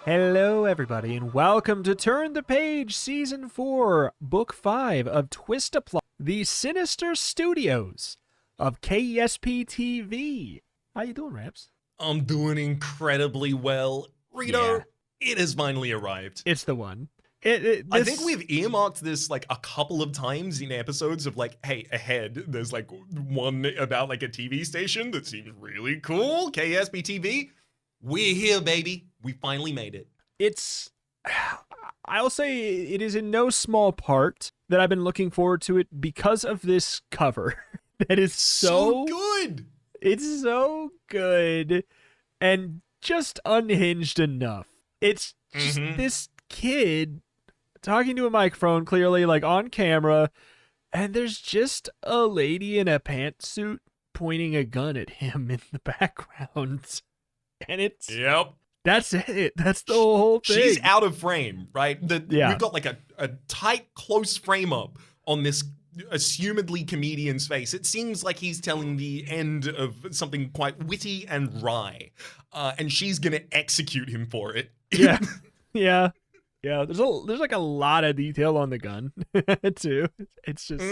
Hello, everybody, and welcome to Turn the Page, Season 4, Book 5 of Twist Apply, the Sinister Studios of KESP-TV. How you doing, Raps? I'm doing incredibly well. Rito, It has finally arrived. It's the one. I think we've earmarked this like a couple of times in episodes of like, hey, ahead, there's like one about like a TV station that seems really cool, KESP-TV. We're here, baby. We finally made it. I'll say it is in no small part that I've been looking forward to it because of this cover. That is so good. It's so good and just unhinged enough. It's just this kid talking to a microphone, clearly like on camera, and there's just a lady in a pantsuit pointing a gun at him in the background. And it's that's it. That's the whole thing. She's out of frame, right? We've got like a tight, close frame up on this assumedly comedian's face. It seems like he's telling the end of something quite witty and wry, and she's gonna execute him for it. Yeah. There's like a lot of detail on the gun too. It's just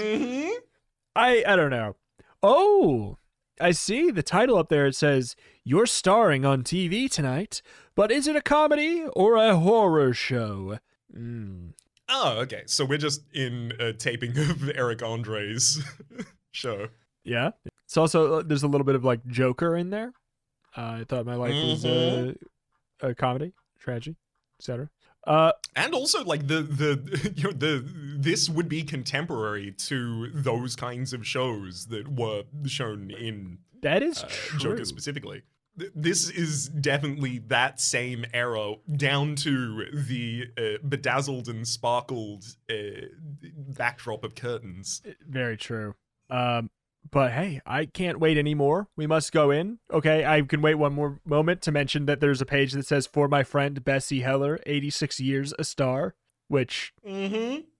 I don't know. Oh, I see the title up there. It says, "You're starring on TV tonight, but is it a comedy or a horror show?" Oh, okay. So we're just in a taping of Eric Andre's show. Yeah. It's also, there's a little bit of like Joker in there. I thought my life was a comedy, tragedy, etc. And also like this would be contemporary to those kinds of shows that were shown in that is true. Joker specifically. This is definitely that same era, down to the bedazzled and sparkled backdrop of curtains. Very true. But hey, I can't wait anymore. We must go in. Okay, I can wait one more moment to mention that there's a page that says, "For my friend Bessie Heller, 86 years, a star," which,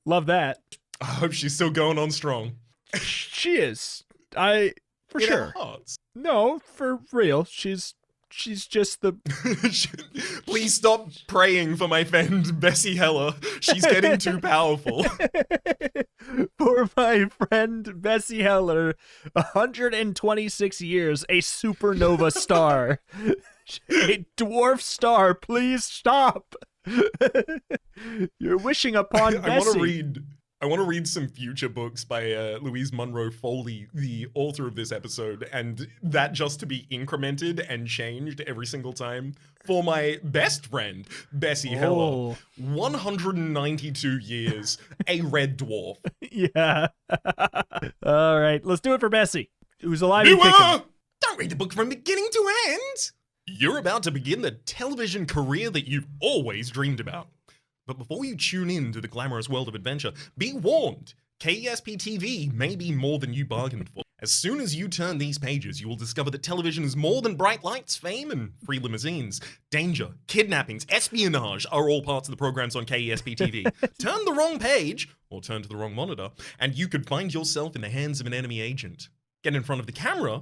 love that. I hope she's still going on strong. She is. For sure. No, for real. She's just the... Please stop praying for my friend Bessie Heller. She's getting too powerful. For my friend Bessie Heller, 126 years, a supernova star. A dwarf star, please stop. You're wishing upon Bessie. I want to read some future books by Louise Munro Foley, the author of this episode, and that just to be incremented and changed every single time. For my best friend, Bessie Heller, 192 years, a red dwarf. Yeah. All right, let's do it for Bessie, who's alive and kicking. Don't read the book from beginning to end. You're about to begin the television career that you've always dreamed about. But before you tune in to the glamorous world of adventure, be warned, KESP-TV may be more than you bargained for. As soon as you turn these pages, you will discover that television is more than bright lights, fame, and free limousines. Danger, kidnappings, espionage are all parts of the programs on KESP-TV. Turn the wrong page, or turn to the wrong monitor, and you could find yourself in the hands of an enemy agent. Get in front of the camera,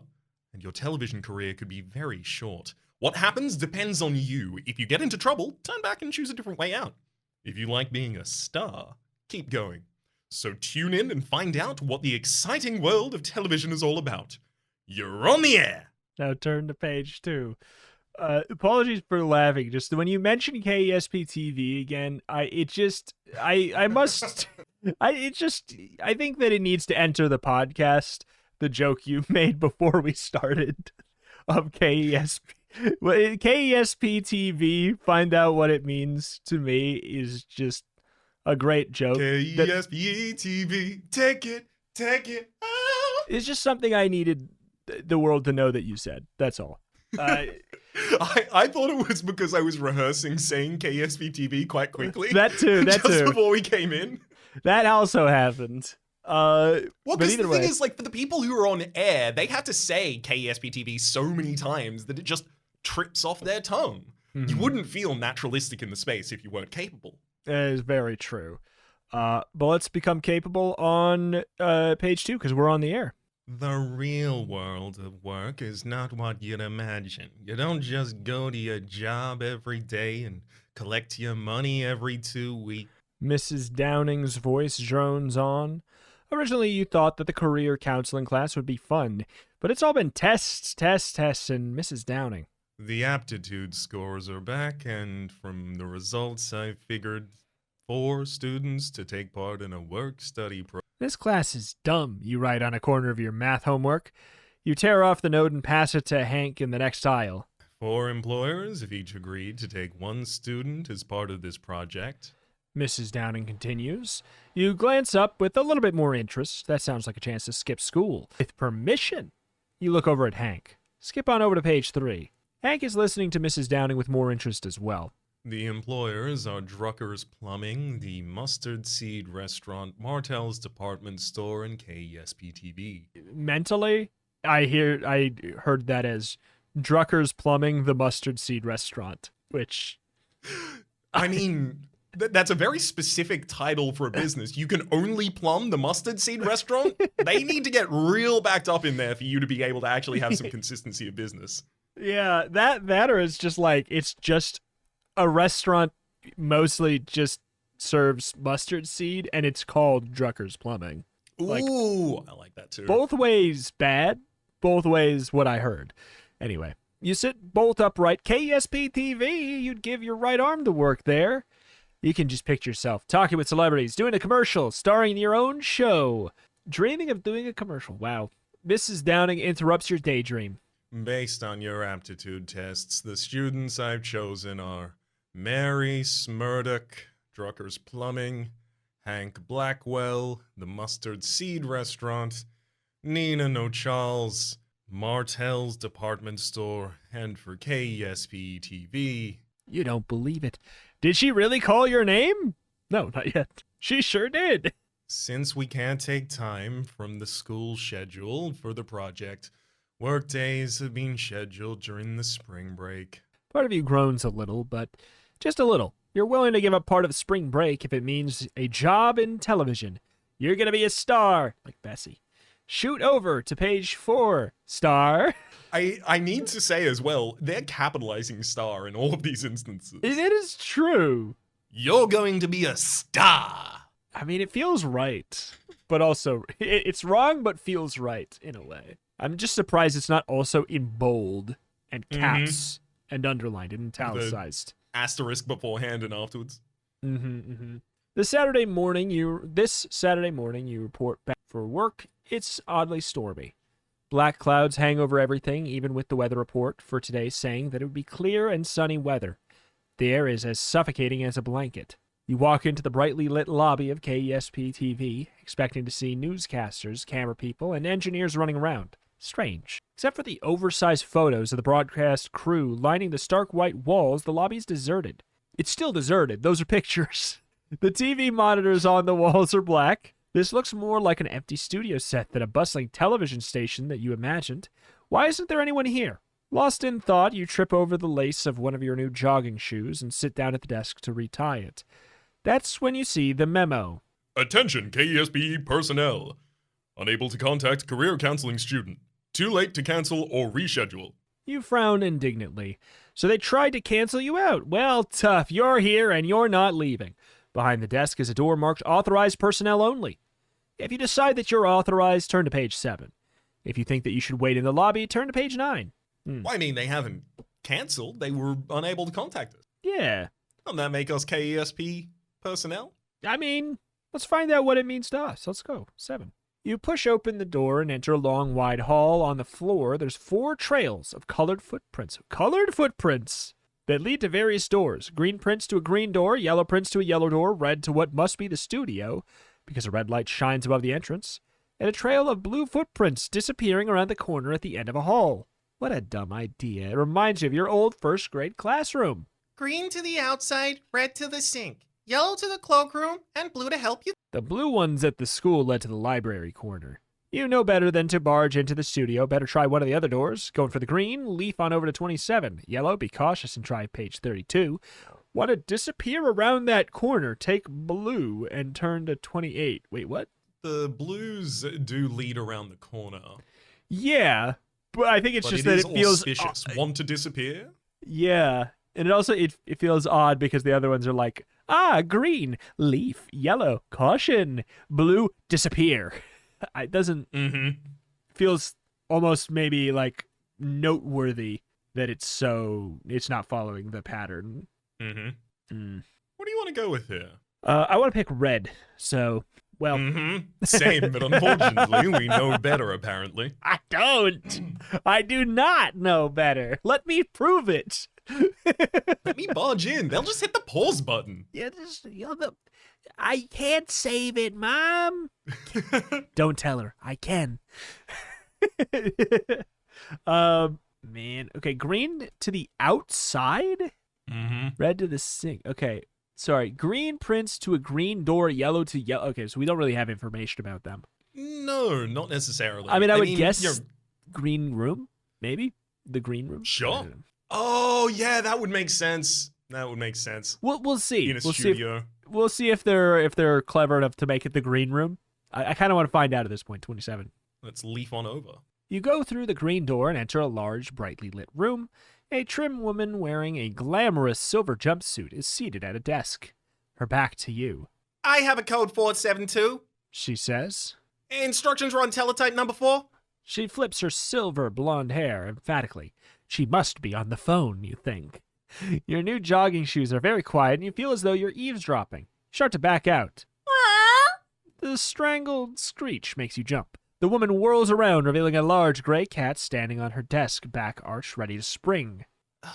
and your television career could be very short. What happens depends on you. If you get into trouble, turn back and choose a different way out. If you like being a star, keep going. So tune in and find out what the exciting world of television is all about. You're on the air! Now turn to page 2. Apologies for laughing. Just when you mention KESP-TV again, I think that it needs to enter the podcast, the joke you made before we started of KESP. Well, KESP-TV, find out what it means to me, is just a great joke. KESP-TV, take it. Oh. It's just something I needed the world to know that you said. That's all. I thought it was because I was rehearsing saying KESP-TV quite quickly. That too. Just before we came in. That also happened. Well, because the thing is, like, for the people who are on air, they have to say KESP-TV so many times that it just trips off their tongue. You wouldn't feel naturalistic in the space if you weren't capable. That is very true. But let's become capable on page 2, because we're on the air. The real world of work is not what you'd imagine. You don't just go to your job every day and Collect your money every 2 weeks. Mrs. Downing's voice drones on. Originally, you thought that the career counseling class would be fun, but it's all been tests, and Mrs. Downing. The aptitude scores are back, and from the results, I figured 4 students to take part in a work-study program. This class is dumb, you write on a corner of your math homework. You tear off the note and pass it to Hank in the next aisle. 4 employers have each agreed to take 1 student as part of this project. Mrs. Downing continues. You glance up with a little bit more interest. That sounds like a chance to skip school. With permission. You look over at Hank. Skip on over to page 3. Hank is listening to Mrs. Downing with more interest as well. The employers are Drucker's Plumbing, the Mustard Seed Restaurant, Martell's Department Store, and KESP-TV. Mentally, I heard that as Drucker's Plumbing, the Mustard Seed Restaurant, which... I mean, that's a very specific title for a business. You can only plumb the Mustard Seed Restaurant? They need to get real backed up in there for you to be able to actually have some consistency of business. Yeah, that or it's just like, it's just a restaurant mostly just serves mustard seed, and it's called Drucker's Plumbing. Ooh, I like that too. Both ways bad, both ways what I heard. Anyway, you sit bolt upright. KESP-TV, you'd give your right arm to work there. You can just picture yourself talking with celebrities, doing a commercial, starring in your own show. Dreaming of doing a commercial. Wow. Mrs. Downing interrupts your daydream. Based on your aptitude tests, the students I've chosen are Mary Smurdock, Drucker's Plumbing, Hank Blackwell, the Mustard Seed Restaurant, Nina No Charles, Martell's Department Store, and for KESP-TV. You don't believe it. Did she really call your name? No, not yet. She sure did. Since we can't take time from the school schedule for the project, work days have been scheduled during the spring break. Part of you groans a little, but just a little. You're willing to give up part of spring break if it means a job in television. You're going to be a star, like Bessie. Shoot over to page 4, star. I need to say as well, they're capitalizing star in all of these instances. It is true. You're going to be a star. I mean, it feels right, but also, it's wrong, but feels right in a way. I'm just surprised it's not also in bold and caps and underlined and italicized. The asterisk beforehand and afterwards. This Saturday morning, you report back for work. It's oddly stormy. Black clouds hang over everything, even with the weather report for today saying that it would be clear and sunny weather. The air is as suffocating as a blanket. You walk into the brightly lit lobby of KESP-TV, expecting to see newscasters, camera people, and engineers running around. Strange. Except for the oversized photos of the broadcast crew lining the stark white walls, the lobby's deserted. It's still deserted. Those are pictures. The TV monitors on the walls are black. This looks more like an empty studio set than a bustling television station that you imagined. Why isn't there anyone here? Lost in thought, you trip over the lace of one of your new jogging shoes and sit down at the desk to retie it. That's when you see the memo. Attention KESP personnel. Unable to contact career counseling student. Too late to cancel or reschedule. You frown indignantly. So they tried to cancel you out. Well, tough. You're here and you're not leaving. Behind the desk is a door marked Authorized Personnel Only. If you decide that you're authorized, turn to page 7. If you think that you should wait in the lobby, turn to page 9. Well, I mean, they haven't canceled. They were unable to contact us. Yeah. Doesn't that make us KESP personnel? I mean, let's find out what it means to us. Let's go. 7. You push open the door and enter a long, wide hall. On the floor, there's 4 trails of colored footprints. Colored footprints that lead to various doors. Green prints to a green door, yellow prints to a yellow door, red to what must be the studio, because a red light shines above the entrance, and a trail of blue footprints disappearing around the corner at the end of a hall. What a dumb idea. It reminds you of your old first-grade classroom. Green to the outside, red to the sink, yellow to the cloakroom, and blue to help you. The blue ones at the school led to the library corner. You know better than to barge into the studio. Better try one of the other doors. Going for the green, leaf on over to 27. Yellow, be cautious and try page 32. Want to disappear around that corner, take blue and turn to 28. Wait, what? The blues do lead around the corner. Yeah, but I think it's just that it feels auspicious. Want to disappear? Yeah, And it feels odd because the other ones are like, green, leaf, yellow, caution, blue, disappear. It doesn't feels almost maybe like noteworthy that it's not following the pattern. What do you want to go with here? I want to pick red. So, well, Same, but unfortunately, we know better, apparently. I don't. I do not know better. Let me prove it. Let me barge in. They'll just hit the pause button. Yeah, I can't save it, Mom. Don't tell her. I can. Man. Okay, green to the outside? Red to the sink. Okay. Sorry. Green prints to a green door, yellow to yellow. Okay, so we don't really have information about them. No, not necessarily. I mean, I would guess green room, maybe? The green room? Sure. Oh, yeah, that would make sense. We'll see. In a studio. We'll see if they're clever enough to make it the green room. I kind of want to find out at this point, 27. Let's leaf on over. You go through the green door and enter a large, brightly lit room. A trim woman wearing a glamorous silver jumpsuit is seated at a desk. Her back to you. I have a code 472. She says. Instructions are on teletype number 4. She flips her silver blonde hair emphatically. She must be on the phone, you think. Your new jogging shoes are very quiet and you feel as though you're eavesdropping. You start to back out. The strangled screech makes you jump. The woman whirls around, revealing a large gray cat standing on her desk, back arched, ready to spring.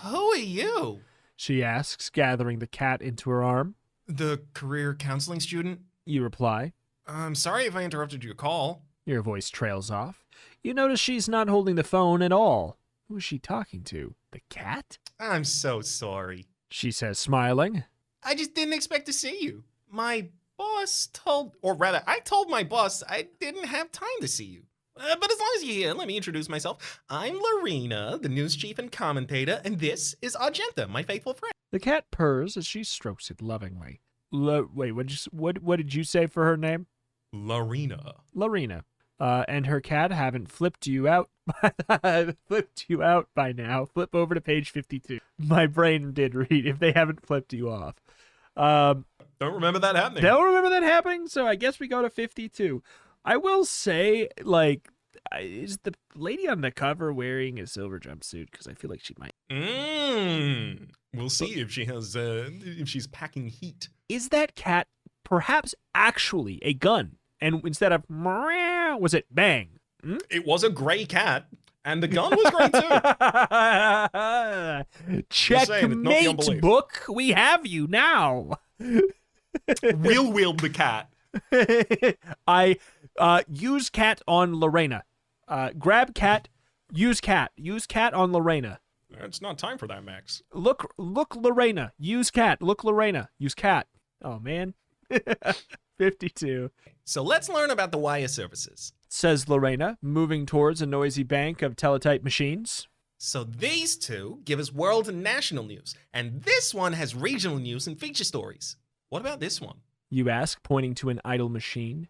Who are you? She asks, gathering the cat into her arm. The career counseling student? You reply. I'm sorry if I interrupted your call. Your voice trails off. You notice she's not holding the phone at all. Who is she talking to? The cat? I'm so sorry. She says, smiling. I just didn't expect to see you. My boss I told my boss I didn't have time to see you. But as long as you're here, let me introduce myself. I'm Lorena, the news chief and commentator, and this is Argenta, my faithful friend. The cat purrs as she strokes it lovingly. Wait, what did you say for her name? Lorena. And her cat haven't flipped you out by now. Flip over to page 52. My brain did read if they haven't flipped you off. Don't remember that happening. Don't remember that happening, so I guess we go to 52. I will say, like, is the lady on the cover wearing a silver jumpsuit? Because I feel like she might. We'll see if she has, if she's packing heat. Is that cat perhaps actually a gun? And instead of meow, was it bang? It was a gray cat, and the gun was gray too. Checkmate, book. We have you now. We'll wield the cat. I use cat on Lorena. Grab cat. Use cat. Use cat on Lorena. It's not time for that, Max. Look, Lorena. Use cat. Look, Lorena. Use cat. Oh man. 52. So let's learn about the wire services, says Lorena, moving towards a noisy bank of teletype machines. So these two give us world and national news, and this one has regional news and feature stories. What about this one? You ask, pointing to an idle machine.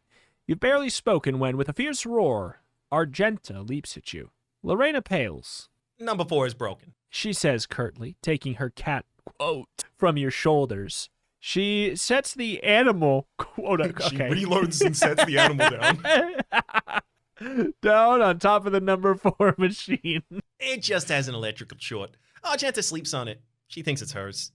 You've barely spoken when, with a fierce roar, Argenta leaps at you. Lorena pales. Number 4 is broken, she says curtly, taking her cat, quote, from your shoulders. She sets the animal, quote, okay. She reloads and sets the animal down. Down on top of the number 4 machine. It just has an electrical short. Argenta sleeps on it. She thinks it's hers.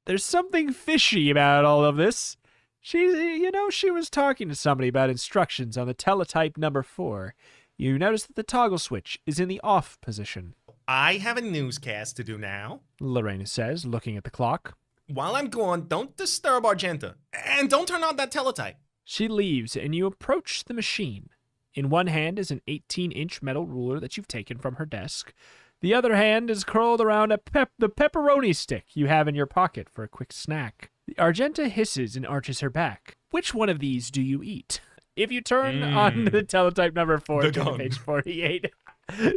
There's something fishy about all of this. She was talking to somebody about instructions on the teletype number 4. You notice that the toggle switch is in the off position. I have a newscast to do now, Lorena says, looking at the clock. While I'm gone, don't disturb Argenta. And don't turn on that teletype. She leaves, and you approach the machine. In one hand is an 18-inch metal ruler that you've taken from her desk. The other hand is curled around the pepperoni stick you have in your pocket for a quick snack. The Argenta hisses and arches her back. Which one of these do you eat? If you turn on the teletype number 4, turn to page 48.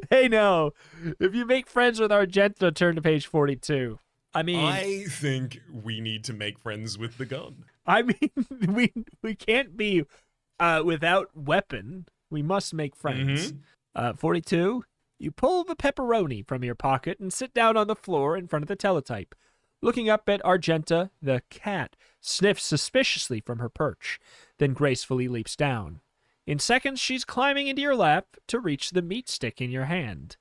Hey, no. If you make friends with Argenta, turn to page 42. I think we need to make friends with the gun. I mean, we can't be without weapon. We must make friends. 42, you pull the pepperoni from your pocket and sit down on the floor in front of the teletype. Looking up at Argenta, the cat sniffs suspiciously from her perch, then gracefully leaps down. In seconds, she's climbing into your lap to reach the meat stick in your hand.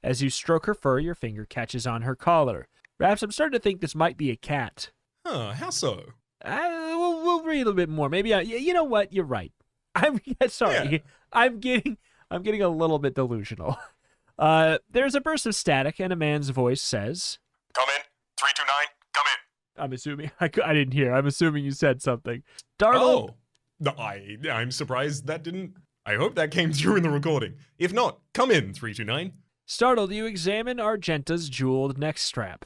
As you stroke her fur, your finger catches on her collar. Raps, I'm starting to think this might be a cat. Huh, how so? We'll read a little bit more. Maybe you know what? You're right. I'm sorry. Yeah. I'm getting a little bit delusional. There's a burst of static, and a man's voice says, Come in. 329, come in. I'm assuming I didn't hear. I'm assuming you said something. Startled. Oh, no, I'm surprised that didn't. I hope that came through in the recording. If not, come in, 329. Startled, you examine Argenta's jeweled neck strap.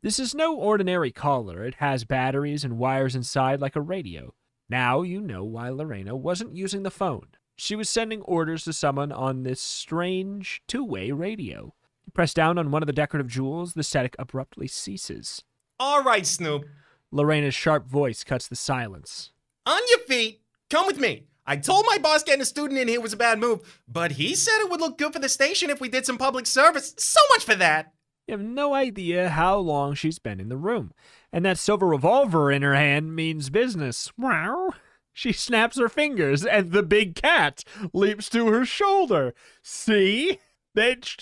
This is no ordinary collar. It has batteries and wires inside like a radio. Now you know why Lorena wasn't using the phone. She was sending orders to someone on this strange two-way radio. You press down on one of the decorative jewels, the static abruptly ceases. All right, Snoop. Lorena's sharp voice cuts the silence. On your feet. Come with me. I told my boss getting a student in here was a bad move, but he said it would look good for the station if we did some public service. So much for that. You have no idea how long she's been in the room, and that silver revolver in her hand means business. Wow. She snaps her fingers, and the big cat leaps to her shoulder. See? It's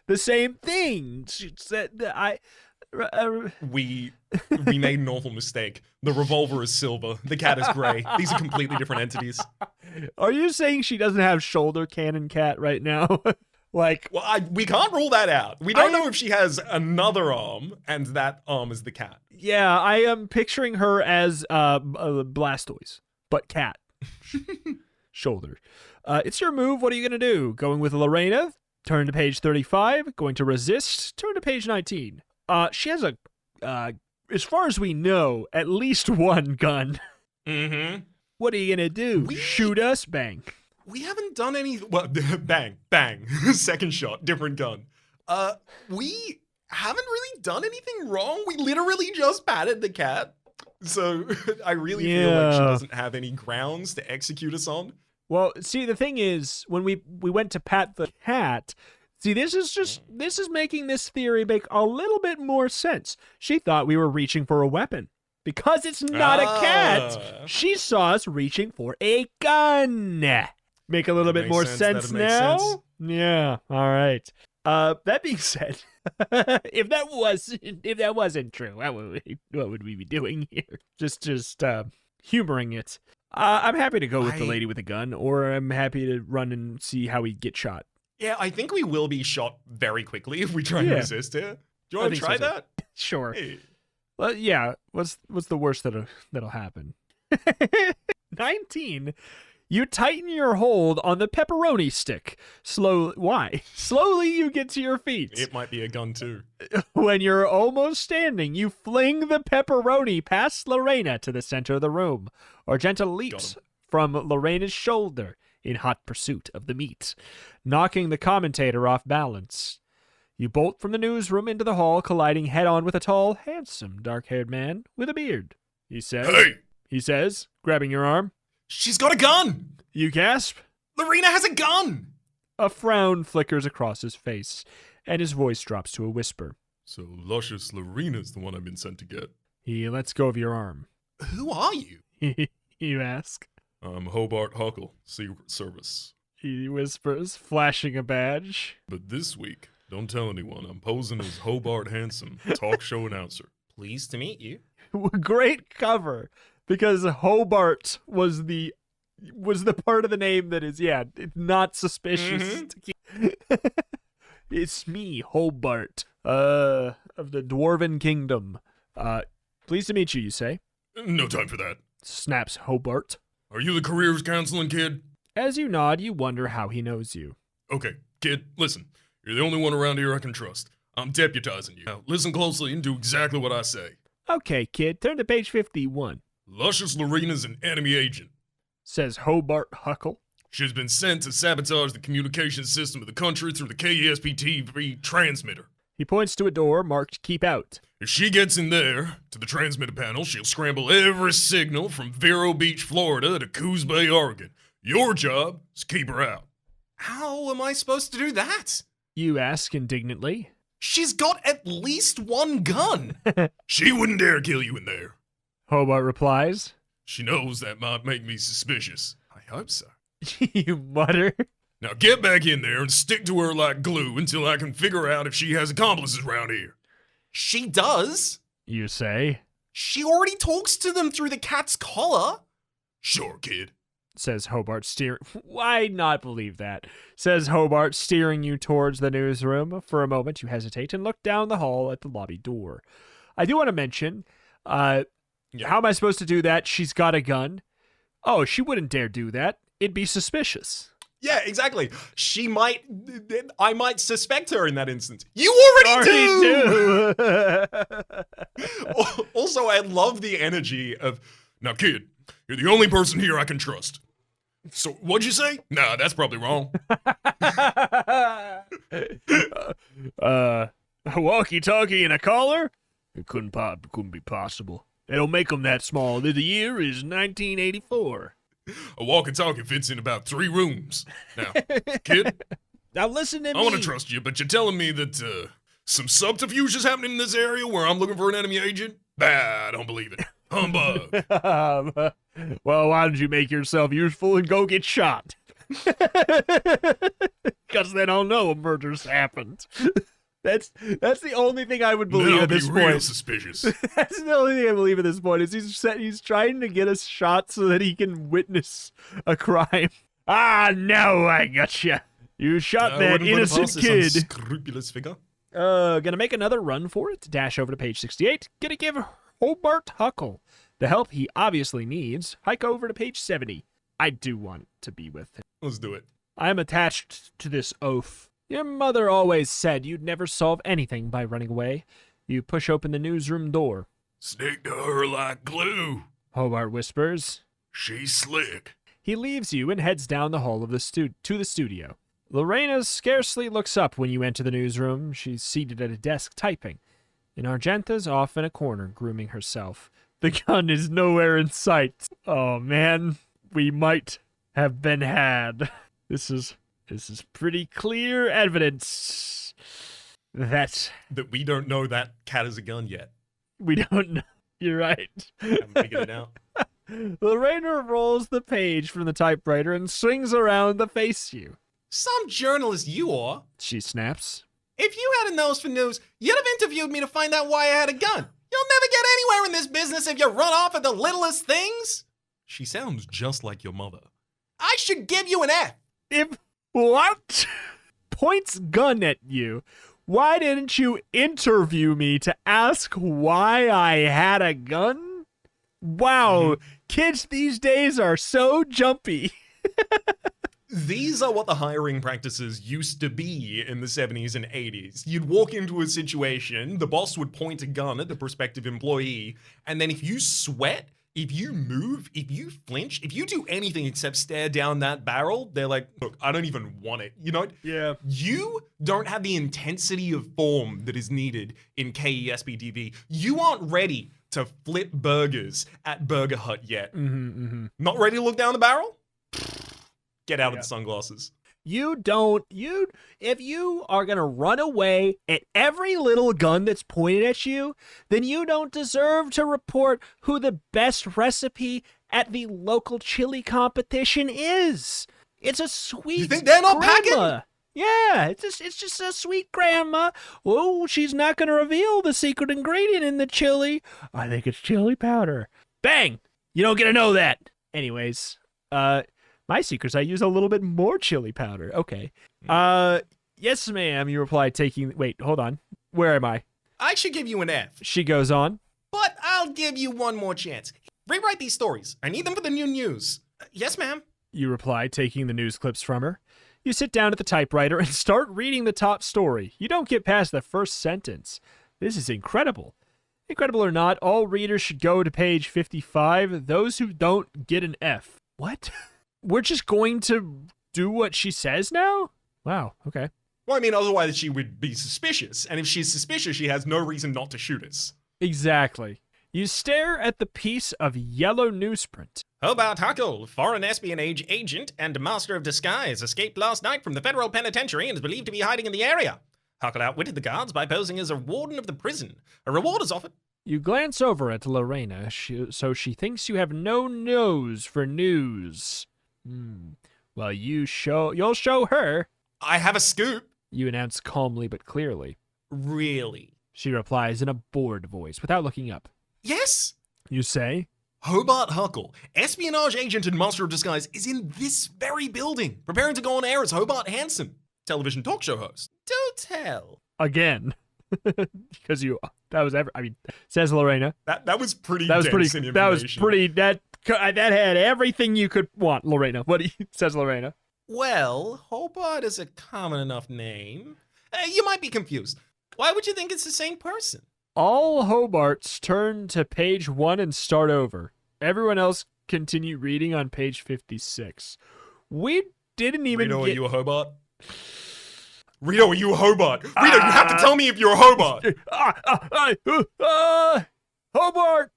the same thing. She said, We made an awful mistake. The revolver is silver. The cat is gray. These are completely different entities. Are you saying she doesn't have shoulder cannon cat right now? Like, Well, we can't rule that out. We don't know if she has another arm, and that arm is the cat. yeah, I am picturing her as Blastoise, but cat. Shoulder. It's your move. What are you going to do? Going with Lorena? Turn to page 35. Going to resist? Turn to page 19. She has as far as we know, at least one gun. Mm-hmm. What are you going to do? We- Shoot us? Bang. We haven't done any. Well, bang, bang. Second shot, different gun. We haven't really done anything wrong. We literally just patted the cat. So I really feel like she Yeah. doesn't have any grounds to execute us on. Well, see, the thing is, when we went to pat the cat, see, this is making this theory make a little bit more sense. She thought we were reaching for a weapon. Because it's not a cat, Ah. she saw us reaching for a gun. Make a little That bit makes more sense. sense That makes now? sense. Yeah, all right. That being said, if that wasn't true, what would we be doing here? Just humoring it. I'm happy to go with the lady with the gun, or I'm happy to run and see how we get shot. Yeah, I think we will be shot very quickly if we try and Yeah. resist it. Do you I want to think try so, too. that? Sure. Hey. Well, yeah. What's the worst that'll happen? 19. You tighten your hold on the pepperoni stick. Why? Slowly you get to your feet. It might be a gun too. When you're almost standing, you fling the pepperoni past Lorena to the center of the room. Argenta leaps from Lorena's shoulder in hot pursuit of the meat, knocking the commentator off balance. You bolt from the newsroom into the hall, colliding head-on with a tall, handsome, dark-haired man with a beard. He says, grabbing your arm. She's got a gun! You gasp. Lorena has a gun! A frown flickers across his face, and his voice drops to a whisper. So luscious Lorena's the one I've been sent to get. He lets go of your arm. Who are you? You ask. I'm Hobart Huckle, Secret Service. He whispers, flashing a badge. But this week, don't tell anyone, I'm posing as Hobart Handsome, talk show announcer. Pleased to meet you. Great cover, because Hobart was the part of the name that is, not suspicious. It's me, Hobart, of the Dwarven Kingdom. Pleased to meet you, you say? No time for that. Snaps Hobart. Are you the careers counseling kid? As you nod, you wonder how he knows you. Okay, kid, listen. You're the only one around here I can trust. I'm deputizing you. Now, listen closely and do exactly what I say. Okay, kid, turn to page 51. Luscious Lorena's an enemy agent. Says Hobart Huckle. She's been sent to sabotage the communication system of the country through the KESP-TV transmitter. He points to a door marked Keep Out. If she gets in there, to the transmitter panel, she'll scramble every signal from Vero Beach, Florida to Coos Bay, Oregon. Your job is keep her out. How am I supposed to do that? You ask indignantly. She's got at least one gun. She wouldn't dare kill you in there. Hobart replies. She knows that might make me suspicious. I hope so. You mutter. Now get back in there and stick to her like glue until I can figure out if she has accomplices around here. She does. You say, She already talks to them through the cat's collar. Sure, kid. says Hobart steering. Why not believe that? Says Hobart, steering you towards the newsroom. For a moment, you hesitate and look down the hall at the lobby door. I do want to mention, how am I supposed to do that? She's got a gun. Oh, she wouldn't dare do that. It'd be suspicious. Yeah, exactly. I might suspect her in that instance. You already do! Also, I love the energy of, Now, kid, you're the only person here I can trust. So, what'd you say? Nah, that's probably wrong. A walkie-talkie and a collar? It couldn't be possible. They don't make them that small. The year is 1984. A walkie-talkie fits in about 3 rooms. Now, kid, Now listen to me. I want to trust you, but you're telling me that some subterfuge is happening in this area where I'm looking for an enemy agent? Bah, I don't believe it. Humbug. Well, why don't you make yourself useful and go get shot? Because then I'll know a murder's happened. That's the only thing I would believe Then I'll at this be real point. suspicious. That's the only thing I believe at this point is he's trying to get us shot so that he can witness a crime. Ah, no, I gotcha. You shot that innocent kid. Unscrupulous figure. Gonna make another run for it. Dash over to page 68. Gonna give Hobart Huckle the help he obviously needs. Hike over to page 70. I do want to be with him. Let's do it. I am attached to this oaf. Your mother always said you'd never solve anything by running away. You push open the newsroom door. Stick to her like glue. Hobart whispers. She's slick. He leaves you and heads down the hall of to the studio. Lorena scarcely looks up when you enter the newsroom. She's seated at a desk typing. And Argenta's off in a corner grooming herself. The gun is nowhere in sight. Oh man, we might have been had. This is pretty clear evidence that we don't know that cat has a gun yet. we don't know. You're right. Haven't figured it out. Lorena rolls the page from the typewriter and swings around to face you. Some journalist you are. She snaps. If you had a nose for news, you'd have interviewed me to find out why I had a gun. You'll never get anywhere in this business if you run off at the littlest things. She sounds just like your mother. I should give you an F. If what? Points gun at you. Why didn't you interview me to ask why I had a gun? Wow, kids these days are so jumpy. These are what the hiring practices used to be in the 70s and 80s. You'd walk into a situation, the boss would point a gun at the prospective employee, and then if you sweat, if you move, if you flinch, if you do anything except stare down that barrel, they're like, look, I don't even want it. You know? Yeah. You don't have the intensity of form that is needed in KESP-TV. You aren't ready to flip burgers at Burger Hut yet. Not ready to look down the barrel? Get out of the sunglasses. If you are going to run away at every little gun that's pointed at you, then you don't deserve to report who the best recipe at the local chili competition is. It's a sweet You think they're not grandma. packing? Yeah, it's just a sweet grandma. Oh, she's not going to reveal the secret ingredient in the chili. I think it's chili powder. Bang! You don't get to know that. Anyways, my secret's I use a little bit more chili powder. Okay. Yes, ma'am, you reply, wait, hold on. Where am I? I should give you an F, She goes on. but I'll give you one more chance. Rewrite these stories. I need them for the new news. Yes, ma'am. You reply, taking the news clips from her. You sit down at the typewriter and start reading the top story. You don't get past the first sentence. This is incredible. Incredible or not, all readers should go to page 55. Those who don't get an F. What? We're just going to do what she says now? Wow, okay. Well, I mean, otherwise she would be suspicious. And if she's suspicious, she has no reason not to shoot us. Exactly. You stare at the piece of yellow newsprint. Hobart Huckle, foreign espionage agent and master of disguise, escaped last night from the federal penitentiary and is believed to be hiding in the area. Huckle outwitted the guards by posing as a warden of the prison. A reward is offered. You glance over at Lorena, so she thinks you have no nose for news. Well, you'll show her, I have a scoop. you announce calmly but clearly. Really? She replies in a bored voice without looking up. Yes? You say? Hobart Huckle, espionage agent and master of disguise, is in this very building, preparing to go on air as Hobart Handsome, television talk show host. Don't tell. Again. Because says Lorena. That was pretty That was dense pretty, in that was information. pretty, that had everything you could want, Lorena. What says Lorena? Well, Hobart is a common enough name. You might be confused. Why would you think it's the same person? All Hobarts turn to page 1 and start over. Everyone else continue reading on page 56. We didn't even Rito, get... are you a Hobart? Rito, are you a Hobart? Rito, you have to tell me if you're a Hobart. Hobart!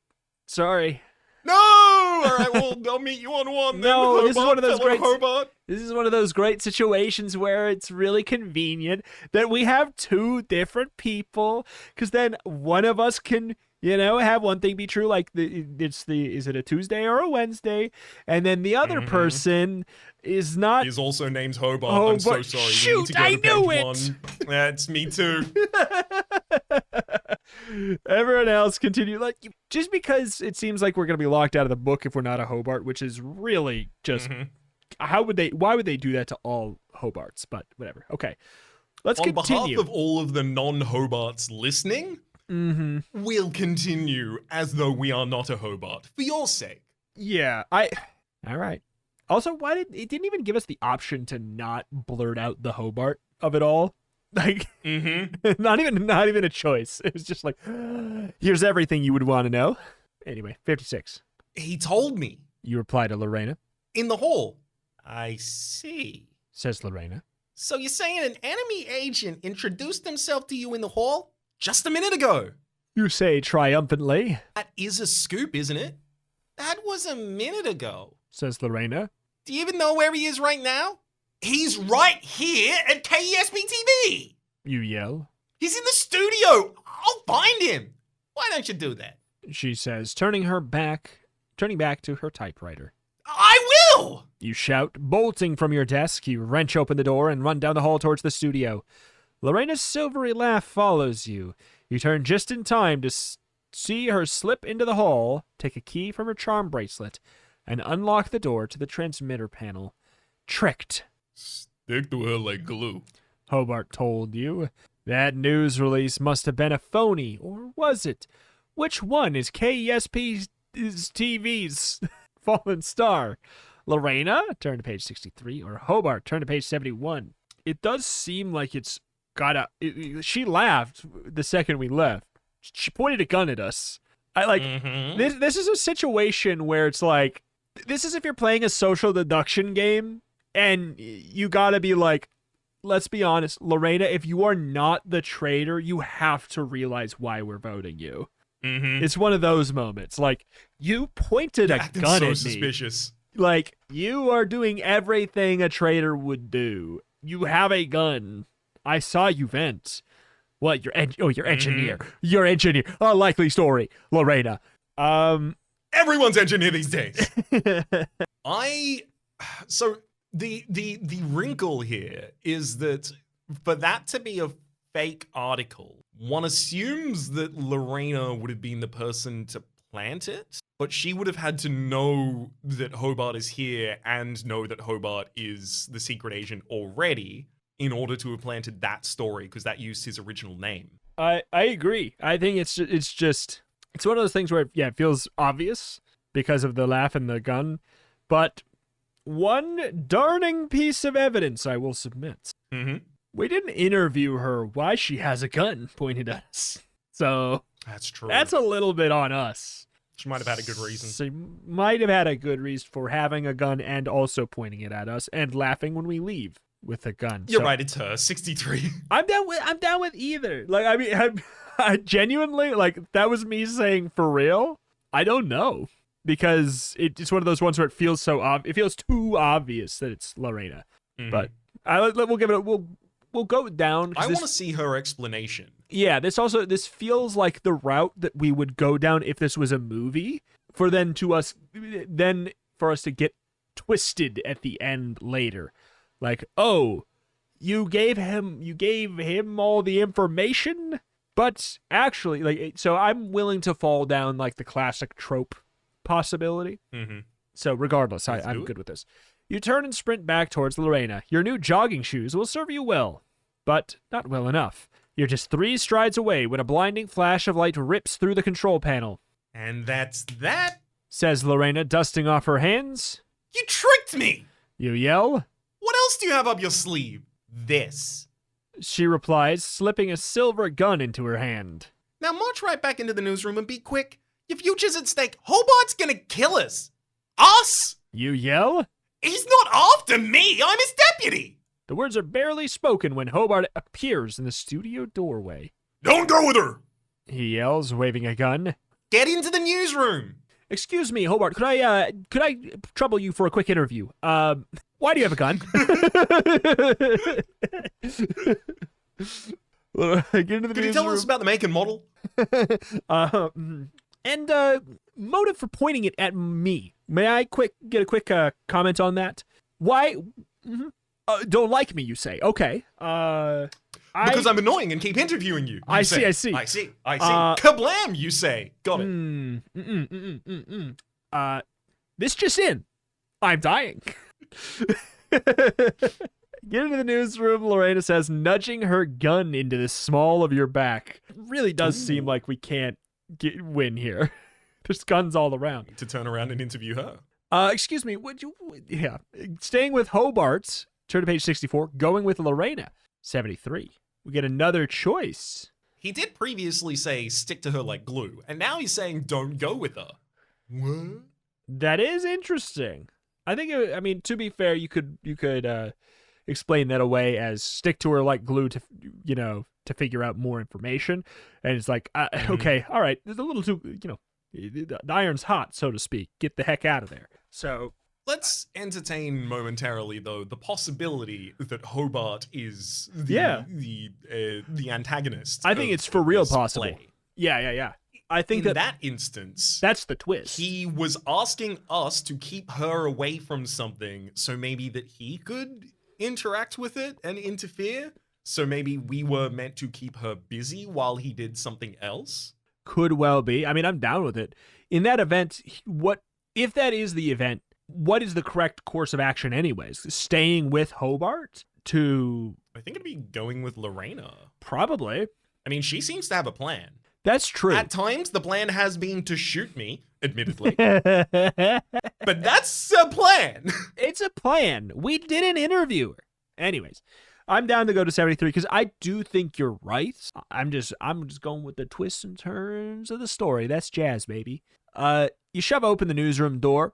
Sorry. No! All right, well, I'll meet you on one then. No, Hobart, this is one of those fellow great- Hobart. This is one of those great situations where it's really convenient that we have two different people, because then one of us can, have one thing be true, like is it a Tuesday or a Wednesday, and then the other person is not. He's also named Hobart. Oh, I'm so but sorry. shoot, we need to go I to knew page it. one. Yeah, it's me too. Everyone else continue just because it seems like we're gonna be locked out of the book if we're not a Hobart, which is really just why would they do that to all Hobarts? But whatever. Okay, let's On continue. behalf of all of the non-Hobarts listening, we'll continue as though we are not a Hobart for your sake. Yeah, all right. Also, why it didn't even give us the option to not blurt out the Hobart of it all? Like, not even a choice. It was just like, here's everything you would want to know. Anyway, 56. He told me. You reply to Lorena, In the hall. I see. says Lorena. So you're saying an enemy agent introduced himself to you in the hall just a minute ago? You say triumphantly, That is a scoop, isn't it? That was a minute ago. says Lorena. Do you even know where he is right now? He's right here at KESP-TV. You yell. He's in the studio. I'll find him. Why don't you do that? She says, turning back to her typewriter. I will. You shout, bolting from your desk. You wrench open the door and run down the hall towards the studio. Lorena's silvery laugh follows you. You turn just in time to see her slip into the hall, take a key from her charm bracelet, and unlock the door to the transmitter panel. Tricked, Stick to her like glue. Hobart told you. That news release must have been a phony, or was it? Which one is KESP-TV's fallen star? Lorena, turn to page 63, or Hobart, turn to page 71. It does seem like it's got she laughed the second we left. She pointed a gun at us. This is a situation where it's like, this is if you're playing a social deduction game, and you gotta be like, let's be honest, Lorena, if you are not the traitor, you have to realize why we're voting you. It's one of those moments. Like, you pointed a Acting gun so at me. suspicious. Like, you are doing everything a traitor would do. You have a gun. I saw you vent. What? You're engineer. You're engineer. A likely story, Lorena. Everyone's engineer these days. So the wrinkle here is that for that to be a fake article, one assumes that Lorena would have been the person to plant it, but she would have had to know that Hobart is here and know that Hobart is the secret agent already in order to have planted that story, because that used his original name. I agree. I think it's one of those things where it feels obvious because of the laugh and the gun, but one darning piece of evidence I will submit. We didn't interview her why she has a gun pointed at us. So That's true. that's a little bit on us. She might have had a good reason. She might have had a good reason for having a gun and also pointing it at us and laughing when we leave with a gun. You're So right, it's her. 63. I'm down with either. Like, I mean, I genuinely, like, that was me saying for real. I don't know, because it's one of those ones where it feels so it feels too obvious that it's Lorena. But we'll we'll go down. I want to see her explanation. Yeah, this feels like the route that we would go down if this was a movie, for us to get twisted at the end later. Like, oh, you gave him all the information, but actually, like, so I'm willing to fall down like the classic trope possibility. Mm-hmm. So regardless, I'm good with this. You turn and sprint back towards Lorena. Your new jogging shoes will serve you well, but not well enough. You're just 3 strides away when a blinding flash of light rips through the control panel. And that's that? Says Lorena, dusting off her hands. You tricked me! You yell. What else do you have up your sleeve? This. She replies, slipping a silver gun into her hand. Now march right back into the newsroom and be quick. Your future's at stake. Hobart's gonna kill us. Us? You yell. He's not after me. I'm his deputy. The words are barely spoken when Hobart appears in the studio doorway. Don't go with her! He yells, waving a gun. Get into the newsroom. Excuse me, Hobart, could I trouble you for a quick interview? Why do you have a gun? Get into the Can you tell us about the make and model? And motive for pointing it at me. May I get a quick comment on that? Why? Don't like me, you say? Okay. Because I'm annoying and keep interviewing you. I see. I see. Kablam, you say. Got it. This just in. I'm dying. Get into the newsroom, Lorena says, nudging her gun into the small of your back. It really does seem like we can't win here. There's guns all around. To turn around and interview her. Excuse me, yeah. Staying with Hobart, turn to page 64, going with Lorena, 73. We get another choice. He did previously say stick to her like glue, and now he's saying don't go with her. What? That is interesting. I think, to be fair, you could explain that away as stick to her like glue to figure out more information. And it's like, okay, all right, there's a little too, the iron's hot, so to speak. Get the heck out of there. So let's entertain momentarily, though, the possibility that Hobart is the antagonist. I think it's for real possible. Play. Yeah. I think in that instance, that's the twist. He was asking us to keep her away from something, so maybe that he could interact with it and interfere. So maybe we were meant to keep her busy while he did something else. Could well be. I mean, I'm down with it. In that event, if that is the event? What is the correct course of action, anyways? Staying with Hobart to? I think it'd be going with Lorena. Probably. I mean, she seems to have a plan. That's true. At times, the plan has been to shoot me, admittedly. But that's a plan. It's a plan. We did an interview. Anyways, I'm down to go to 73 because I do think you're right. I'm just going with the twists and turns of the story. That's jazz, baby. You shove open the newsroom door.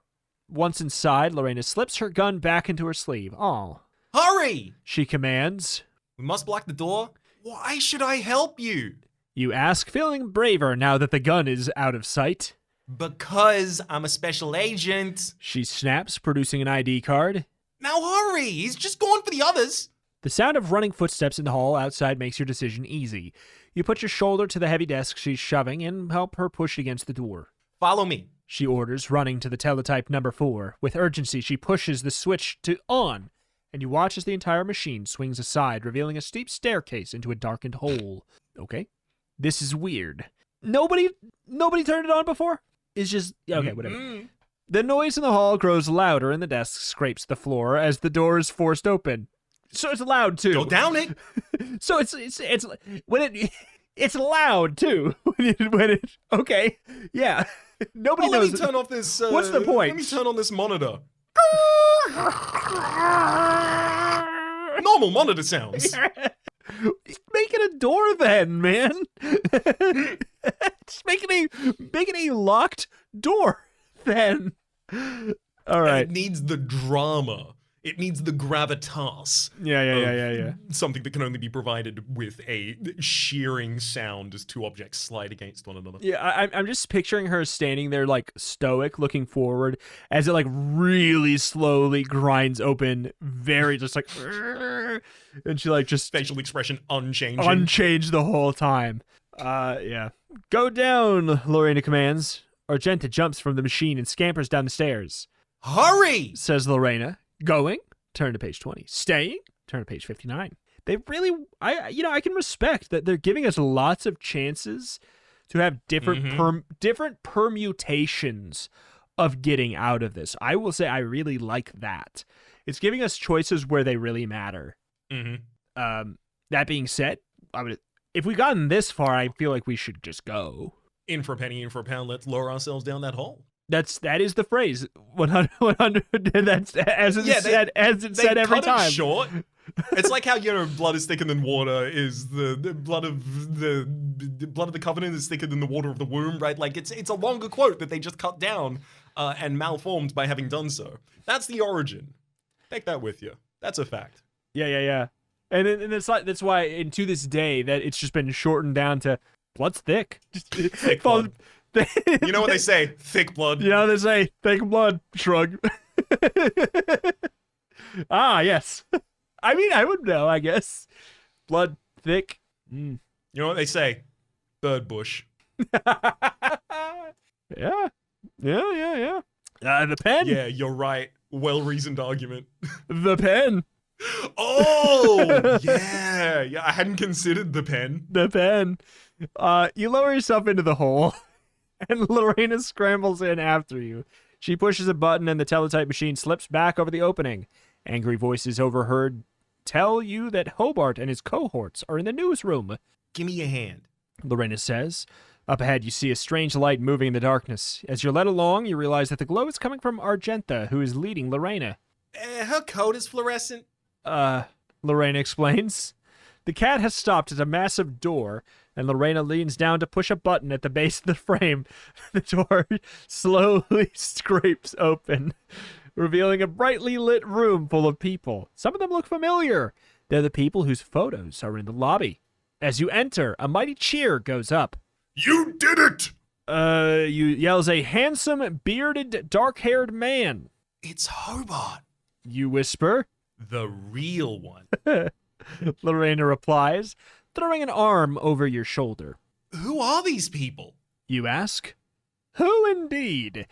Once inside, Lorena slips her gun back into her sleeve. Oh. Hurry! She commands. We must block the door. Why should I help you? You ask, feeling braver now that the gun is out of sight. Because I'm a special agent. She snaps, producing an ID card. Now hurry! He's just going for the others. The sound of running footsteps in the hall outside makes your decision easy. You put your shoulder to the heavy desk she's shoving and help her push against the door. Follow me. She orders, running to the teletype number 4. With urgency, she pushes the switch to on, and you watch as the entire machine swings aside, revealing a steep staircase into a darkened hole. Okay. This is weird. Nobody turned it on before? It's just, okay, whatever. The noise in the hall grows louder and the desk scrapes the floor as the door is forced open. So it's loud too. Go down it. So it's loud too. Okay. Yeah. Nobody knows. Let me turn off this. What's the point? Let me turn on this monitor. Normal monitor sounds. Make it a door then, man. Just make it a locked door then. All right. It needs the drama. It needs the gravitas. Yeah. Something that can only be provided with a shearing sound as two objects slide against one another. Yeah, I'm just picturing her standing there like stoic, looking forward as it like really slowly grinds open, very just like And she like just Facial expression unchanging. unchanged the whole time. Yeah. Go down, Lorena commands. Argenta jumps from the machine and scampers down the stairs. Hurry! Says Lorena. Going. Turn to page 20. Staying. Turn to page 59. They really, I can respect that they're giving us lots of chances to have different permutations of getting out of this. I will say I really like that. It's giving us choices where they really matter. That being said, if we gotten this far, I feel like we should just go. In for a penny, in for a pound. Let's lower ourselves down that hole. That is the phrase. 100. That's as it said every cut time. It short. It's like how blood is thicker than water. Is the blood of the blood of the covenant is thicker than the water of the womb, right? Like it's a longer quote that they just cut down and malformed by having done so. That's the origin. Take that with you. That's a fact. Yeah. And it's like that's why, and to this day, that it's just been shortened down to blood's thick. Thick blood. You know what they say? Thick blood. You know what they say? Thick blood. Shrug. Yes. I mean, I would know, I guess. Blood thick. You know what they say? Bird bush. Yeah. The pen. Yeah, you're right. Well-reasoned argument. The pen. Oh, yeah. I hadn't considered the pen. The pen. You lower yourself into the hole, and Lorena scrambles in after you. She pushes a button, and the teletype machine slips back over the opening. Angry voices overheard tell you that Hobart and his cohorts are in the newsroom. Give me a hand. Lorena says. Up ahead, you see a strange light moving in the darkness. As you're led along, you realize that the glow is coming from Argenta, who is leading Lorena. Her coat is fluorescent. Lorena explains. The cat has stopped at a massive door, and Lorena leans down to push a button at the base of the frame. The door slowly scrapes open, revealing a brightly lit room full of people. Some of them look familiar. They're the people whose photos are in the lobby. As you enter, a mighty cheer goes up. You did it! Yells a handsome, bearded, dark-haired man. It's Hobart. You whisper. The real one. Lorena replies, throwing an arm over your shoulder. Who are these people? You ask. Who indeed?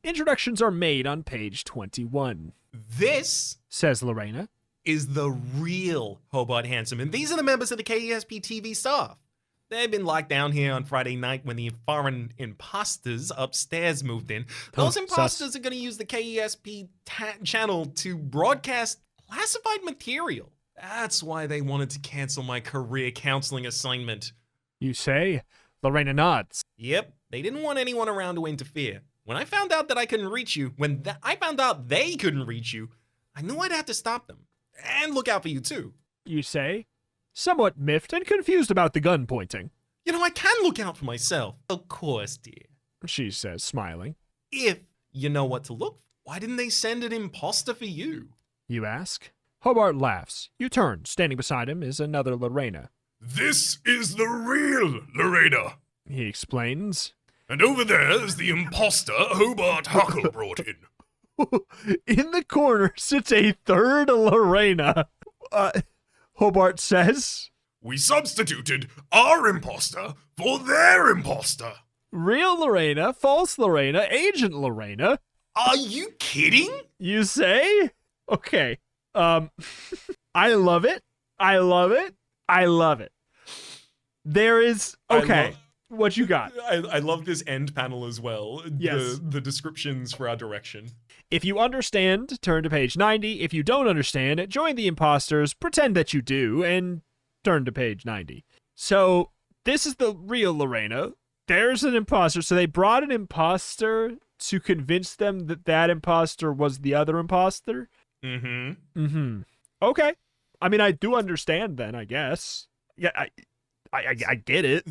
Introductions are made on page 21. This, says Lorena, is the real Hobart Handsome, and these are the members of the KESP-TV staff. They've been locked down here on Friday night when the foreign imposters upstairs moved in. Those imposters are going to use the KESP channel to broadcast classified material. That's why they wanted to cancel my career counseling assignment. You say? Lorena nods. Yep, they didn't want anyone around to interfere. When I found out that I couldn't reach you, I found out they couldn't reach you, I knew I'd have to stop them. And look out for you too. You say? Somewhat miffed and confused about the gun pointing. You know, I can look out for myself. Of course, dear. She says, smiling. If you know what to look for, why didn't they send an imposter for you? You ask. Hobart laughs. You turn. Standing beside him is another Lorena. This is the real Lorena. He explains. And over there is the imposter Hobart Huckle brought in. In the corner sits a third Lorena. Hobart says. We substituted our imposter for their imposter. Real Lorena, false Lorena, agent Lorena. Are you kidding? You say? Okay. I love it. I love it. I love it. There is... Okay. What you got? I love this end panel as well. Yes. The descriptions for our direction. If you understand, turn to page 90. If you don't understand, join the imposters, pretend that you do, and turn to page 90. So, this is the real Lorena. There's an imposter. So they brought an imposter to convince them that that imposter was the other imposter? Okay. I mean, I do understand then, I guess. Yeah, I get it.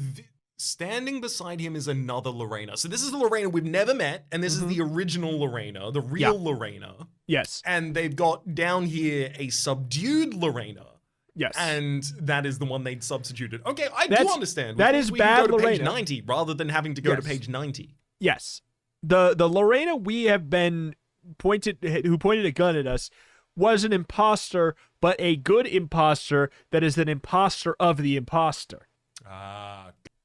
Standing beside him is another Lorena. So this is the Lorena we've never met, and this is the original Lorena, the real Lorena. Yes. And they've got down here a subdued Lorena. Yes. And that is the one they'd substituted. Okay, I do understand. That is we bad can go to page Lorena. 90 rather than having to go to page 90. Yes. The Lorena we have been who pointed a gun at us, was an imposter, but a good imposter that is an imposter of the imposter.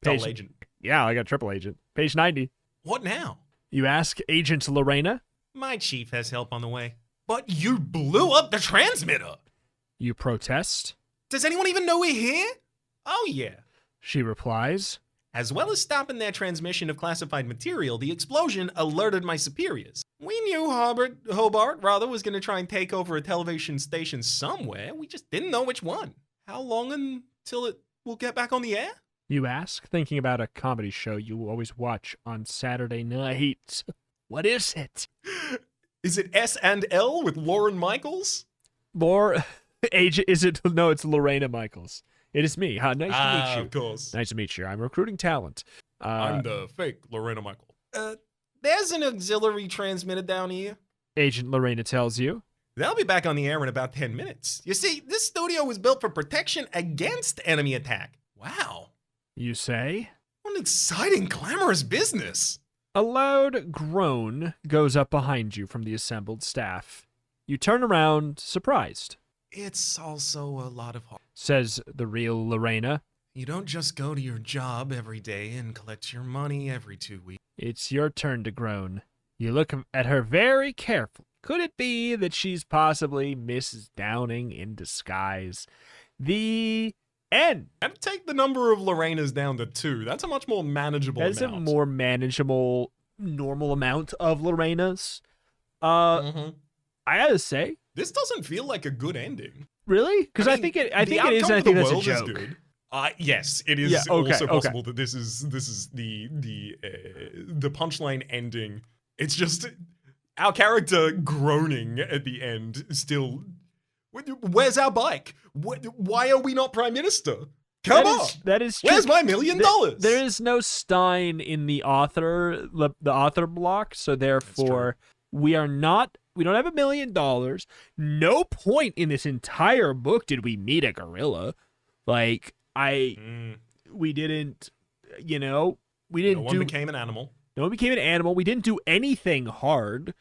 Double agent. Yeah, I got triple agent. Page 90. What now? You ask Agent Lorena. My chief has help on the way. But you blew up the transmitter! You protest. Does anyone even know we're here? Oh, yeah. She replies. As well as stopping their transmission of classified material, the explosion alerted my superiors. We knew Hobart was going to try and take over a television station somewhere. We just didn't know which one. How long until it will get back on the air? You ask, thinking about a comedy show you always watch on Saturday nights. What is it? Is it S&L with Lauren Michaels? Agent, is it? No, it's Lorena Michaels. It is me. Nice to meet you. Of course. Nice to meet you. I'm recruiting talent. I'm the fake Lorena Michael. There's an auxiliary transmitter down here. Agent Lorena tells you. They'll be back on the air in about 10 minutes. You see, this studio was built for protection against enemy attack. Wow. You say. What an exciting, glamorous business. A loud groan goes up behind you from the assembled staff. You turn around, surprised. It's also a lot of hard. Says the real Lorena. You don't just go to your job every day and collect your money every 2 weeks. It's your turn to groan. You look at her very carefully. Could it be that she's possibly Mrs. Downing in disguise? The end. I'd take the number of Lorenas down to 2. That's a much more manageable That's amount. a more manageable, normal amount of Lorenas. I gotta say, this doesn't feel like a good ending. really? Because I think it is. I think that's a joke. Good. Yes, it is also possible that this is the punchline ending. It's just our character groaning at the end. Still, where's our bike? Why are we not prime minister? Come on, that is true. Where's my $1 million? There is no Stein in the author block, so therefore we don't have $1 million. No point in this entire book did we meet a gorilla. Like, we didn't, we didn't No one became an animal. No one became an animal. We didn't do anything hard,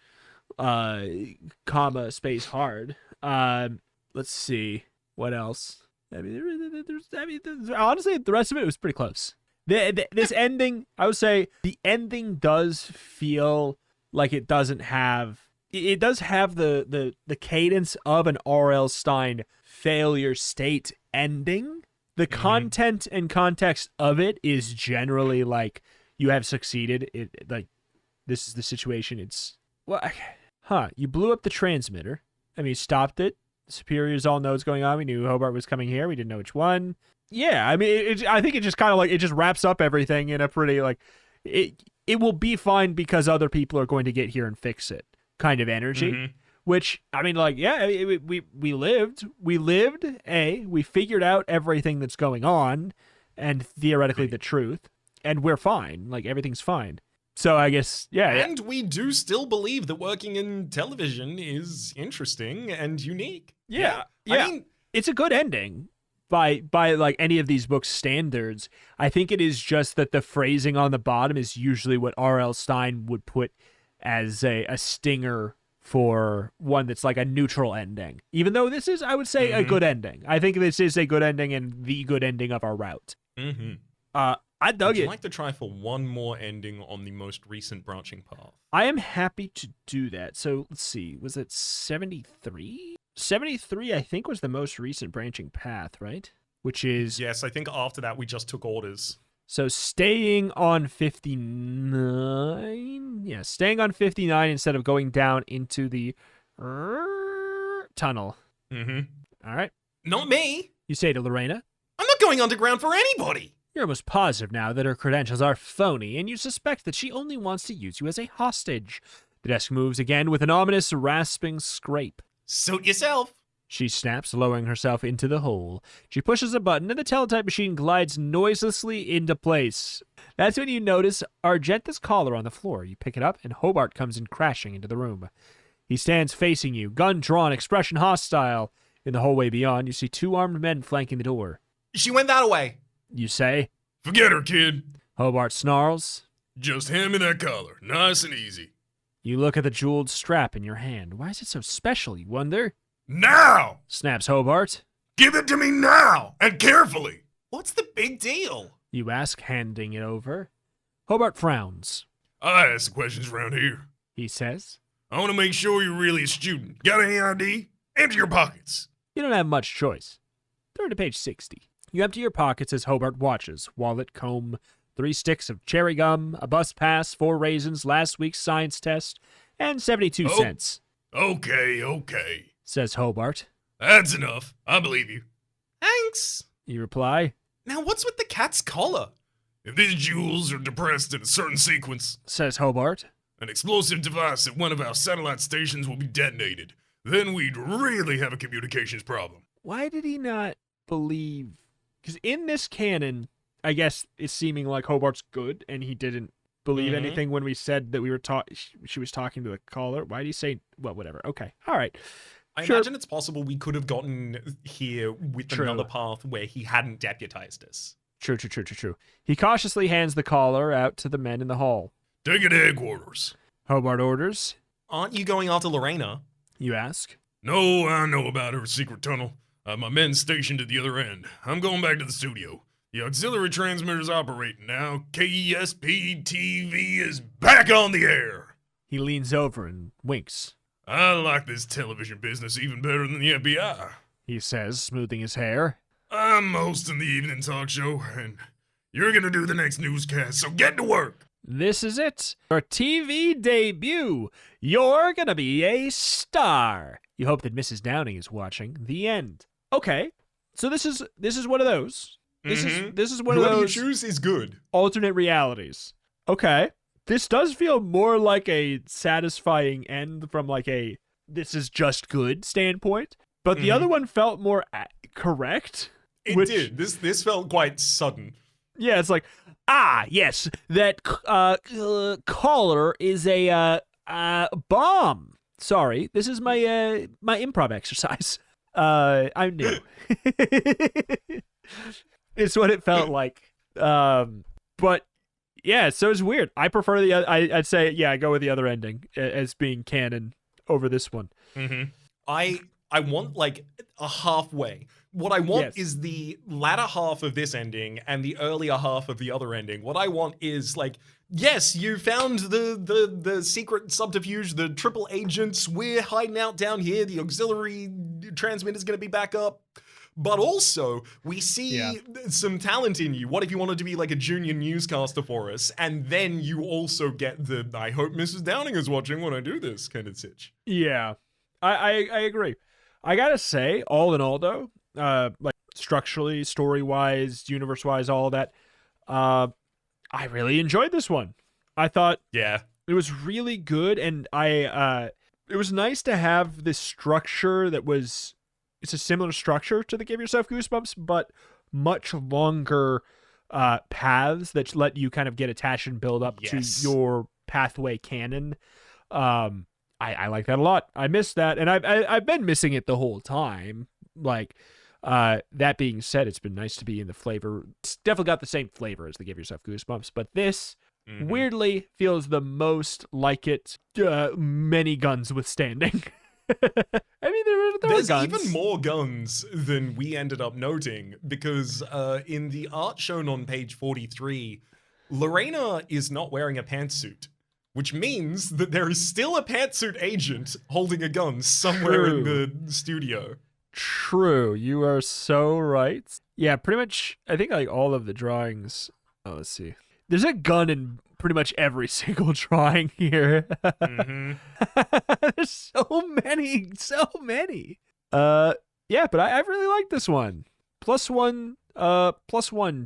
space hard. Let's see. What else? Honestly, the rest of it was pretty close. This ending, I would say the ending does feel like it does have the cadence of an R.L. Stine failure state ending. The content and context of it is generally like, you have succeeded. This is the situation. You blew up the transmitter. I mean, stopped it. The superiors all know what's going on. We knew Hobart was coming here. We didn't know which one. Yeah, I mean, I think it just kind of like, it just wraps up everything in a pretty like, it will be fine because other people are going to get here and fix it kind of energy. Which, I mean, like, yeah, we lived, we figured out everything that's going on and theoretically the truth, and we're fine. Like, everything's fine. So I guess, yeah. And we do still believe that working in television is interesting and unique. Yeah. I mean, it's a good ending by like any of these books' standards. I think it is just that the phrasing on the bottom is usually what R.L. Stine would put as a stinger for one that's like a neutral ending. Even though this is, I would say, a good ending. I think this is a good ending and the good ending of our route. I dug it. Would you like to try for one more ending on the most recent branching path? I am happy to do that. So let's see. Was it 73? 73, I think, was the most recent branching path, right? Which is... Yes, I think after that we just took orders. So staying on 59... Yeah, staying on 59 instead of going down into the tunnel. All right. Not me. You say to Lorena. I'm not going underground for anybody. You're almost positive now that her credentials are phony, and you suspect that she only wants to use you as a hostage. The desk moves again with an ominous, rasping scrape. Suit yourself. She snaps, lowering herself into the hole. She pushes a button, and the teletype machine glides noiselessly into place. That's when you notice Argenta's collar on the floor. You pick it up, and Hobart comes in crashing into the room. He stands facing you, gun drawn, expression hostile. In the hallway beyond, you see 2 armed men flanking the door. She went that way. You say. Forget her, kid. Hobart snarls. Just hand me that collar. Nice and easy. You look at the jeweled strap in your hand. Why is it so special, you wonder? Now! snaps Hobart. Give it to me now, and carefully! What's the big deal? You ask, handing it over. Hobart frowns. I ask the questions around here. He says, I want to make sure you're really a student. Got any ID? Empty your pockets. you don't have much choice. Turn to page 60. You empty your pockets as Hobart watches. Wallet, comb, 3 sticks of cherry gum, a bus pass, 4 raisins, last week's science test, and 72 Oh. cents, Okay. says Hobart. That's enough. I believe you. Thanks. You reply, Now, what's with the cat's collar? If these jewels are depressed in a certain sequence, says Hobart. an explosive device at one of our satellite stations will be detonated. Then we'd really have a communications problem. Why did he not believe? Because in this canon, I guess it's seeming like Hobart's good, and he didn't believe anything when we said that we were she was talking to the caller. Why did he say, well, whatever. Okay. All right. I Sure. imagine it's possible we could have gotten here with True. another path where he hadn't deputized us. True. He cautiously hands the collar out to the men in the hall. Take it to headquarters. Hobart orders. Aren't you going after Lorena? You ask. No, I know about her secret tunnel. I have my men stationed at the other end. I'm going back to the studio. The auxiliary transmitter's operating now. KESP-TV is back on the air. He leans over and winks. I like this television business even better than the FBI. He says, smoothing his hair. I'm hosting the evening talk show, and you're gonna do the next newscast, so get to work. This is it. Your TV debut. You're gonna be a star. You hope that Mrs. Downing is watching. The end. Okay. So this is one of those. This is one of Whoever you those choose is good. alternate realities. Okay. This does feel more like a satisfying end from like a this is just good standpoint, but the other one felt more correct. It did. This felt quite sudden. Yeah, it's like, yes, that caller is a bomb. Sorry, this is my my improv exercise. I'm new. It's what it felt like. But yeah, so it's weird. I prefer the. I'd say I go with the other ending as being canon over this one. I want like a halfway. What I want Yes. is the latter half of this ending and the earlier half of the other ending. What I want is like, yes, you found the secret subterfuge, the triple agents. We're hiding out down here. The auxiliary transmitter's going to be back up. But also, we see some talent in you. What if you wanted to be like a junior newscaster for us? And then you also get the, I hope Mrs. Downing is watching when I do this kind of sitch. Yeah, I agree. I gotta say, all in all, though, like structurally, story-wise, universe-wise, all that, I really enjoyed this one. I thought Yeah. it was really good, and it was nice to have this structure that was. It's a similar structure to the Give Yourself Goosebumps, but much longer paths that let you kind of get attached and build up to your pathway canon. I like that a lot. I miss that, and I've been missing it the whole time. Like, that being said, it's been nice to be in the flavor. It's definitely got the same flavor as the Give Yourself Goosebumps, but this weirdly feels the most like it. Many guns withstanding. I mean, there There's are guns. even more guns than we ended up noting because in the art shown on page 43, Lorena is not wearing a pantsuit, which means that there is still a pantsuit agent holding a gun somewhere in the studio. True, you are so right. Yeah, pretty much. I think like all of the drawings. Oh, let's see. There's a gun in pretty much every single drawing here. There's so many. Yeah, but I really like this one. +1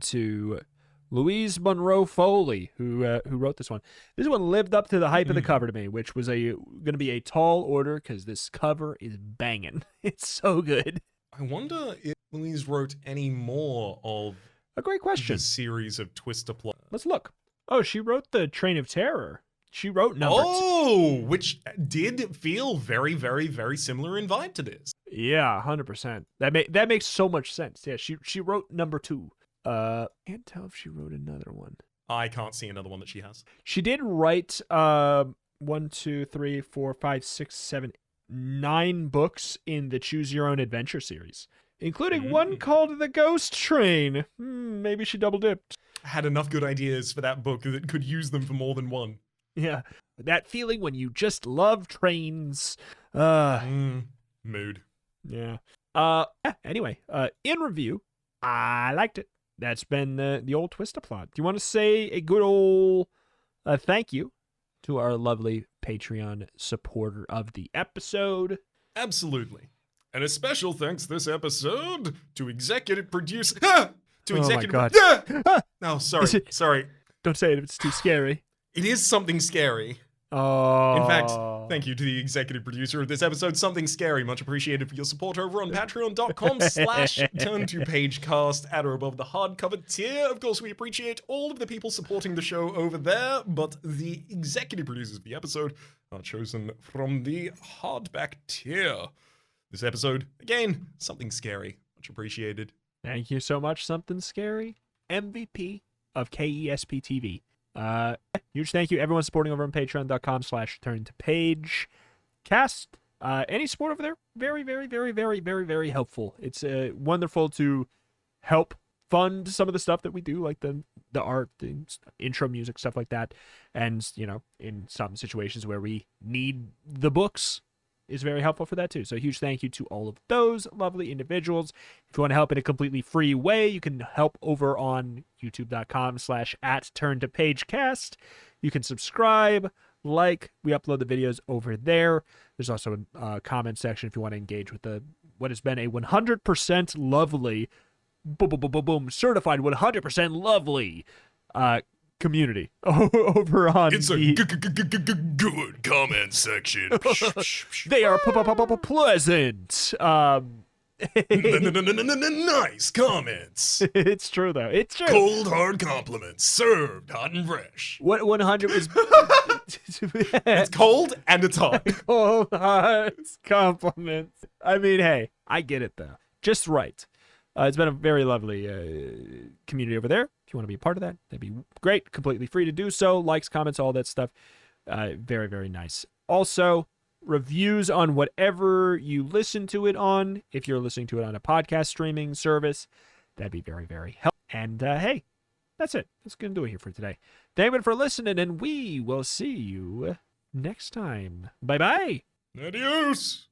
to Louise Monroe Foley, who wrote this one. This one lived up to the hype of the cover to me, which was gonna be a tall order because this cover is banging. It's so good. I wonder if Louise wrote any more of A great question. the series of Twister plot. Let's look. Oh, she wrote the Train of Terror. She wrote number Oh, which did feel very, very, very similar in vibe to this. Yeah, 100%. That makes so much sense. Yeah, she wrote number 2. Can't tell if she wrote another one. I can't see another one that she has. She did write 1, 2, 3, 4, 5, 6, 7, 9 books in the Choose Your Own Adventure series, including one called The Ghost Train. Maybe she double dipped. I had enough good ideas for that book that could use them for more than one. Yeah, that feeling when you just love trains. Mood. Yeah. Anyway, in review, I liked it. That's been the old Twista plot. Do you want to say a good old thank you to our lovely Patreon supporter of the episode? Absolutely. And a special thanks this episode to executive producer. My God. No, sorry. Is it- Sorry. Don't say it. It's too scary. It is something scary. Oh. In fact, thank you to the executive producer of this episode, Something Scary. Much appreciated for your support over on patreon.com/turn2pagecast at or above the hardcover tier. Of course, we appreciate all of the people supporting the show over there, but the executive producers of the episode are chosen from the hardback tier. This episode, again, Something Scary. Much appreciated. Thank you so much, Something Scary. MVP of KESP-TV. Huge thank you everyone supporting over on patreon.com/turn2pagecast. Any support over there, very, very, very, very, very, very helpful. It's wonderful to help fund some of the stuff that we do, like the art, the intro music, stuff like that. And, you know, in some situations where we need the books, is very helpful for that too. So huge thank you to all of those lovely individuals. If you want to help in a completely free way, you can help over on youtube.com/@turn2pagecast. You can subscribe, like, we upload the videos over there. There's also a comment section if you want to engage with what has been a 100% lovely, certified 100% lovely community over on It's a good comment section. They are pleasant. Nice comments. It's true though. It's true. Cold hard compliments served hot and fresh. What 100 was It's cold and it's hot. cold hard compliments. I mean, hey, I get it though. Just right. It's been a very lovely community over there. If you want to be a part of that, that'd be great. Completely free to do so. Likes, comments, all that stuff. Very, very nice. Also, reviews on whatever you listen to it on. If you're listening to it on a podcast streaming service, that'd be very, very helpful. And hey, that's it. That's going to do it here for today. Thank you for listening, and we will see you next time. Bye-bye. Adios.